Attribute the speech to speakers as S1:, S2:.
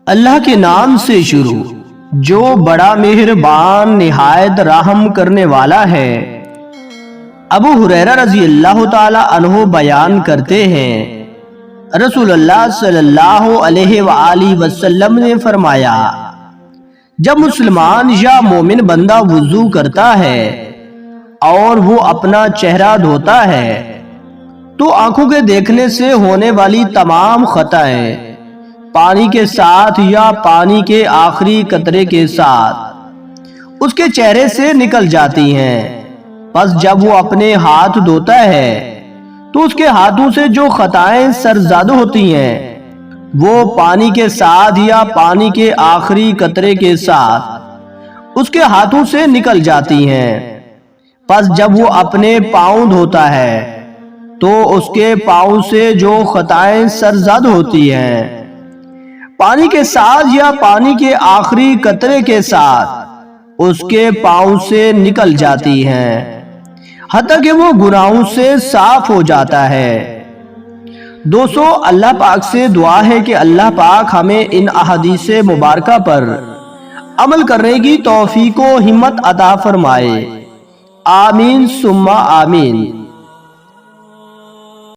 S1: اللہ کے نام سے شروع جو بڑا مہربان نہایت رحم کرنے والا ہے۔ ابو ہریرہ رضی اللہ تعالی عنہ بیان کرتے ہیں، رسول اللہ صلی اللہ علیہ وآلہ وسلم نے فرمایا، جب مسلمان یا مومن بندہ وضو کرتا ہے اور وہ اپنا چہرہ دھوتا ہے تو آنکھوں کے دیکھنے سے ہونے والی تمام خطائیں پانی کے ساتھ یا پانی کے آخری قطرے کے ساتھ اس کے چہرے سے نکل جاتی ہیں۔ پس جب وہ اپنے ہاتھ دھوتا ہے تو اس کے ہاتھوں سے جو خطائیں سرزد ہوتی ہیں وہ پانی کے ساتھ یا پانی کے آخری قطرے کے ساتھ اس کے ہاتھوں سے نکل جاتی ہیں۔ پس جب وہ اپنے پاؤں دھوتا ہے تو اس کے پاؤں سے جو خطائیں سرزد ہوتی ہیں پانی کے ساتھ یا پانی کے آخری قطرے کے ساتھ اس کے پاؤں سے نکل جاتی ہیں، حتیٰ کہ وہ گناہوں سے صاف ہو جاتا ہے۔ دوستو، اللہ پاک سے دعا ہے کہ اللہ پاک ہمیں ان احادیث مبارکہ پر عمل کرنے کی توفیق و ہمت عطا فرمائے۔ آمین ثم آمین۔